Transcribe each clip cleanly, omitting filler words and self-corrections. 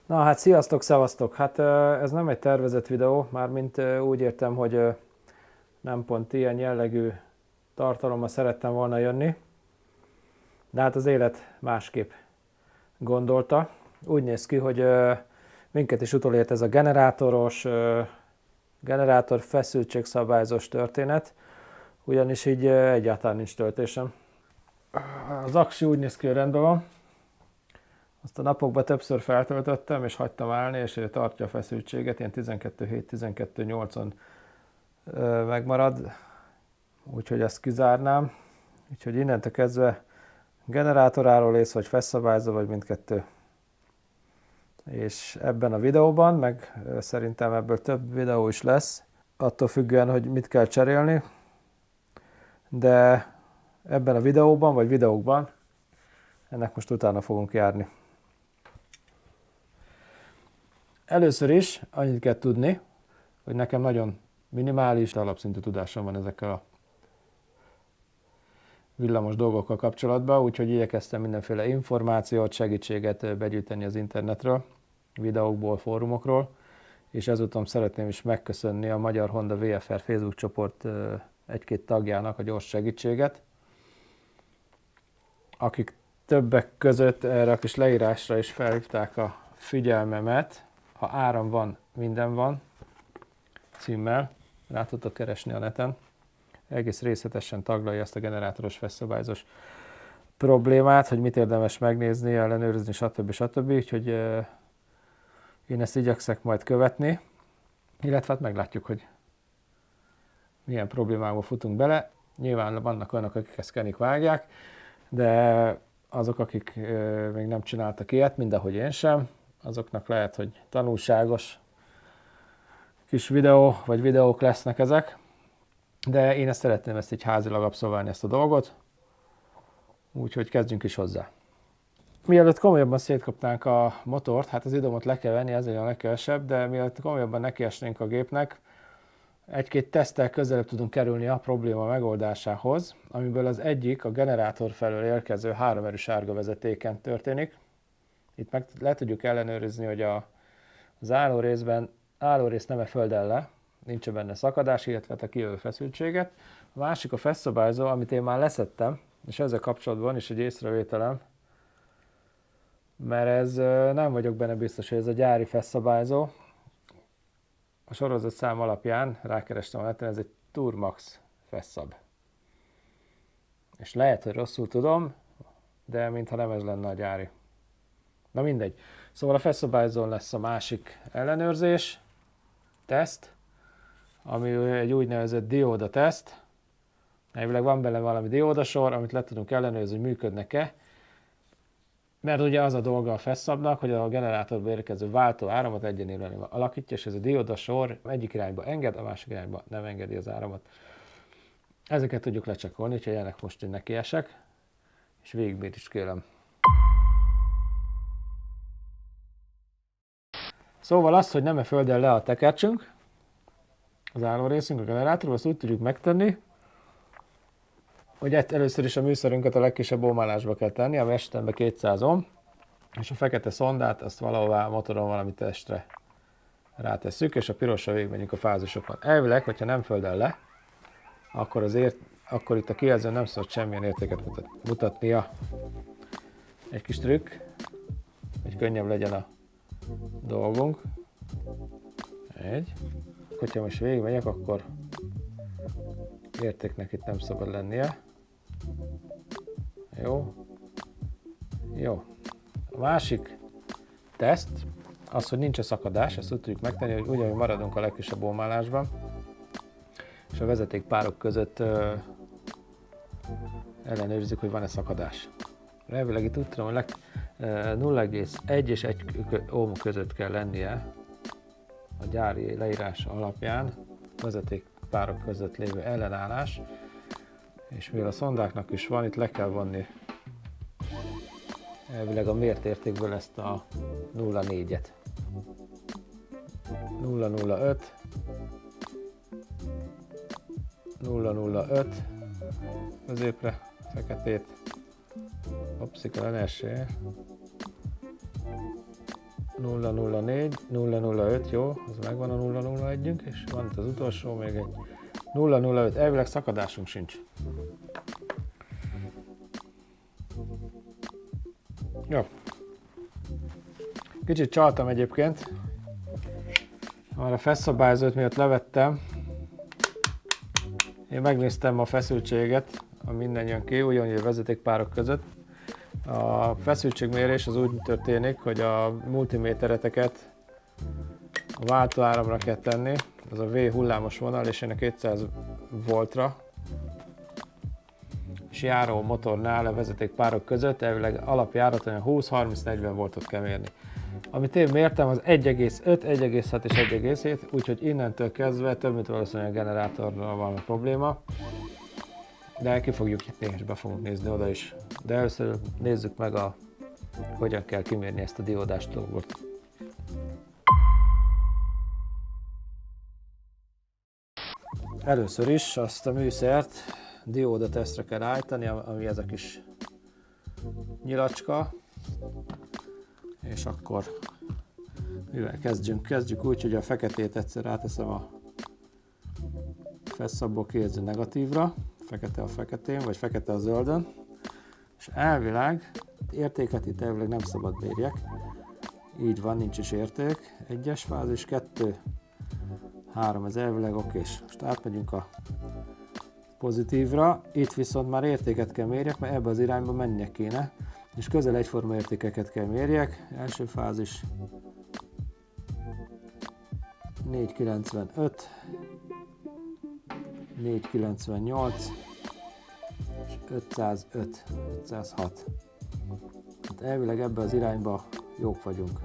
Na hát sziasztok, szevasztok! Hát ez nem egy tervezett videó, mármint úgy értem, hogy nem pont ilyen jellegű tartalommal szerettem volna jönni, de hát az élet másképp gondolta. Úgy néz ki, hogy minket is utolért ez a generátor feszültségszabályozós történet, ugyanis így egyáltalán nincs töltésem. Az aksi úgy néz ki, hogy rendben van. Azt a napokban többször feltöltöttem, és hagytam állni, és tartja a feszültséget, ilyen 12,7-12,8-on megmarad, úgyhogy ezt kizárnám. Úgyhogy innentől kezdve generátoráról ész, vagy feszszabályzó, vagy mindkettő. És ebben a videóban, meg szerintem ebből több videó is lesz, attól függően, hogy mit kell cserélni, de ebben a videóban, vagy videókban ennek most utána fogunk járni. Először is annyit kell tudni, hogy nekem nagyon minimális, alapszintű tudásom van ezekkel a villamos dolgokkal kapcsolatban, úgyhogy igyekeztem mindenféle információt, segítséget begyűjteni az internetről, videókból, fórumokról, és ezúton szeretném is megköszönni a Magyar Honda VFR Facebook csoport egy-két tagjának a gyors segítséget, akik többek között erre a kis leírásra is felhívták a figyelmemet. Ha áram van, minden van címmel, rá tudtok keresni a neten. Egész részletesen taglalja ezt a generátoros feszszabályozós problémát, hogy mit érdemes megnézni, ellenőrizni, stb. Úgyhogy én ezt igyekszek majd követni, illetve hát meglátjuk, hogy milyen problémákba futunk bele. Nyilván vannak olyanok, akik ezt kenik vágják, de azok, akik még nem csináltak ilyet, mind ahogy én sem, azoknak lehet, hogy tanulságos kis videó, vagy videók lesznek ezek, de én szeretném ezt így házilag abszolválni ezt a dolgot, úgyhogy kezdjünk is hozzá. Mielőtt komolyabban szétkapnánk a motort, hát az idomot le kell venni, ez a legkevesebb, de mielőtt komolyabban nekiesnénk a gépnek, egy-két teszttel közelebb tudunk kerülni a probléma megoldásához, amiből az egyik a generátor felől érkező 3 erő sárga vezetéken történik. Itt meg le tudjuk ellenőrizni, hogy az állórész nem földel le, nincs benne szakadás, illetve a kijövő feszültséget. A másik a feszszabályzó, amit én már leszettem, és ezzel kapcsolatban is egy észrevételem, mert ez nem vagyok benne biztos, hogy ez a gyári feszszabályzó. A sorozatszám alapján rákerestem a neten, ez egy Turmax fesszab. És lehet, hogy rosszul tudom, de mintha nem ez lenne a gyári. Na mindegy. Szóval a feszszabályzón lesz a másik ellenőrzés, teszt, ami egy úgynevezett dióda teszt. Elvileg van benne valami diódasor, amit le tudunk ellenőrizni, hogy működnek-e. Mert ugye az a dolga a feszszabnak, hogy a generátorba érkező váltó áramot egyenlően alakítja, és ez a diódasor egyik irányba enged, a másik irányba nem engedi az áramot. Ezeket tudjuk lecsekolni, úgyhogy ennek most én nekiesek, és végigbír is kérem. Szóval az, hogy nem földel le a tekercsünk, az álló részünk, a generátorban, azt úgy tudjuk megtenni, hogy először is a műszerünket a legkisebb ohmálásba kell tenni, ami esetemben 200 ohm, és a fekete szondát azt valahová a motoron valami testre rátesszük, és a pirosra végigmegyünk a fázisokon. Elvileg, hogyha nem földel le, akkor itt a kijelzőn nem szabad semmilyen értéket mutatnia. Egy kis trükk, hogy könnyebb legyen a dolgunk. Hogyha most végigmegyek, akkor értéknek itt nem szabad lennie. Jó. A másik teszt az, hogy nincs a szakadás, ezt úgy tudjuk megtenni, hogy ugyanúgy maradunk a legkisebb ohmálásban, és a vezetékpárok között ellenőrizzük, hogy van-e szakadás. Elvileg itt úgy tudom, hogy 0,1 és 1 ohm között kell lennie a gyári leírás alapján vezetékpárok között lévő ellenállás, és mivel a szondáknak is van, itt le kell vonni elvileg a mért értékből ezt a 0,4-et. 0,05, 0,05 középre, feketét, hopszika, ne essél, 004, 005, jó, az megvan a 001-ünk, és van itt az utolsó, még egy 005, elvileg szakadásunk sincs. Jó. Kicsit csaltam egyébként. Már a feszszabályozót miatt levettem. Én megnéztem a feszültséget, ami minden jön ki, ugyanúgy a vezetékpárok között. A feszültségmérés az úgy történik, hogy a multimétereteket a váltóáramra kell tenni, az a V hullámos vonal, és ennek 200 voltra, és járó motornál a vezetékpárok között elvileg alapjáraton 20-30-40 voltot kell mérni. Amit én mértem, az 1,5, 1,6 és 1,7, úgyhogy innentől kezdve több mint valószínűleg a generátorral van a probléma. De ki fogjuk nyitni és be fogunk nézni oda is. De először nézzük meg, hogyan kell kimérni ezt a diódás dolgot. Először is azt a műszert dióda tesztre kell állítani, ami ez a kis nyilacska. És akkor mivel kezdjük úgy, hogy a feketét egyszer ráteszem a feszabból kiérző negatívra, fekete a feketén, vagy fekete a zöldön, és elvileg értéket itt elvileg nem szabad mérjek. Így van, nincs is érték. 1-es fázis, 2, 3, ez elvileg okés. Most átmegyünk a pozitívra, itt viszont már értéket kell mérjek, mert ebbe az irányba menjek kéne, és közel egyforma értékeket kell mérjek. Első fázis 495, 498 és 505, 506. Hát elvileg ebbe az irányba jók vagyunk.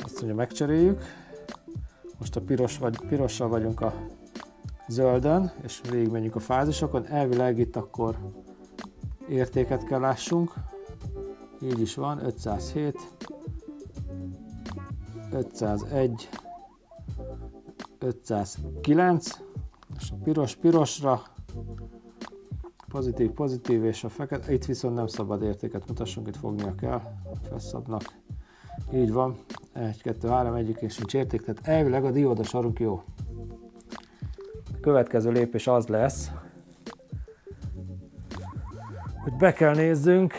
Azt mondja, megcseréljük. Most a pirossal vagyunk a zöldön, és végigmenjünk a fázisokon. Elvileg itt akkor értéket kell lássunk. Így is van, 507, 501, 509, és a pirosra, pozitív és a fekete, itt viszont nem szabad értéket mutassunk, itt fognia kell a feszabnak. Így van, 1, 2, 3, egyik sincs érték, tehát elvileg a dióda sarunk jó. A következő lépés az lesz, hogy be kell nézzünk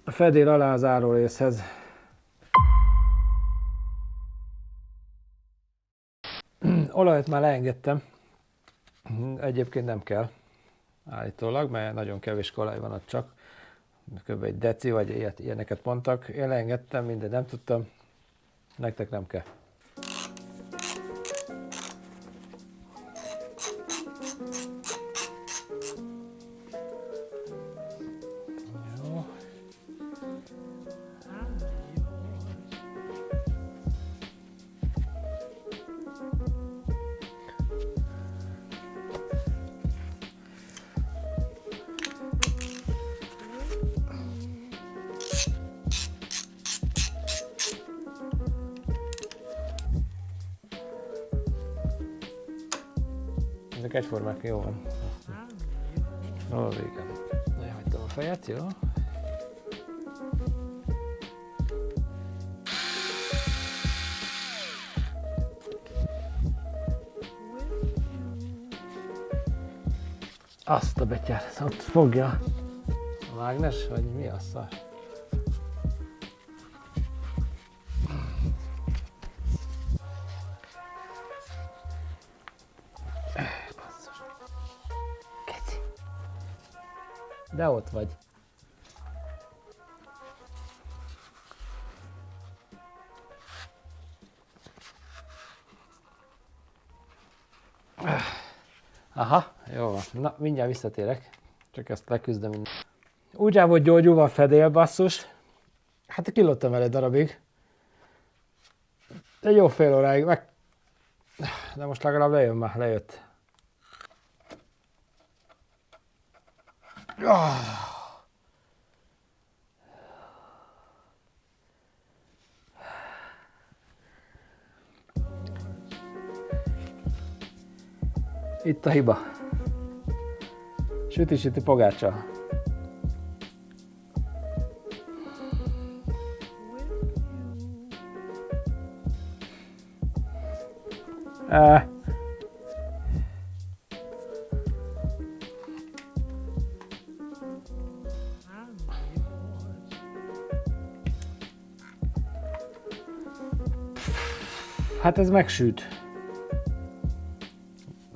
a fedél alá záró részhez. Olajat már leengedtem, egyébként nem kell állítólag, mert nagyon kevés olaj van ott csak, kb. Egy deci vagy ilyeneket mondtak. Én leengedtem, mindegy, nem tudtam, nektek nem kell. Ezek egyformák, jó van. Ó, vége. Lehagytam a fejet, jó? Azt a betyár, ott fogja. A mágnes, vagy mi a szar? Keci. De ott vagy. Aha, jó van. Na, mindjárt visszatérek. Csak ezt leküzdöm innen. Úgy rá volt gyógyulva a fedél, basszus. Hát kilottam el egy darabig. Egy jó fél óráig meg... De most legalább lejött. Itt a hiba. Süti pogácsa. Hát ez megsült.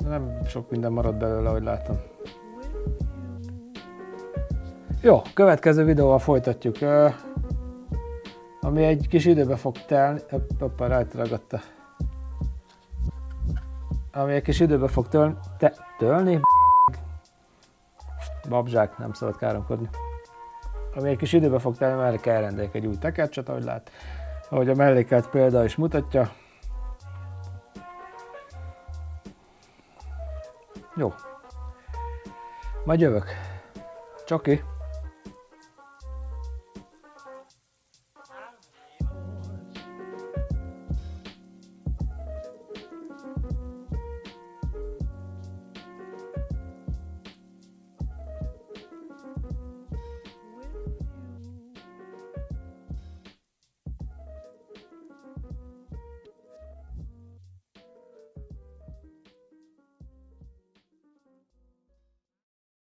Nem sok minden maradt belőle, ahogy látom. Jó, következő videóval folytatjuk. Ami egy kis időbe fog telni. Hoppá, rajta ragadta. Ami egy kis időbe fog tölni. Babzsák, nem szabad káromkodni. Ami egy kis időbe fog telni, mert kell rendeljek egy új tekercset, ahogy lát. Ahogy a mellékelt példa is mutatja. Jó. Majd jövök. Csoki.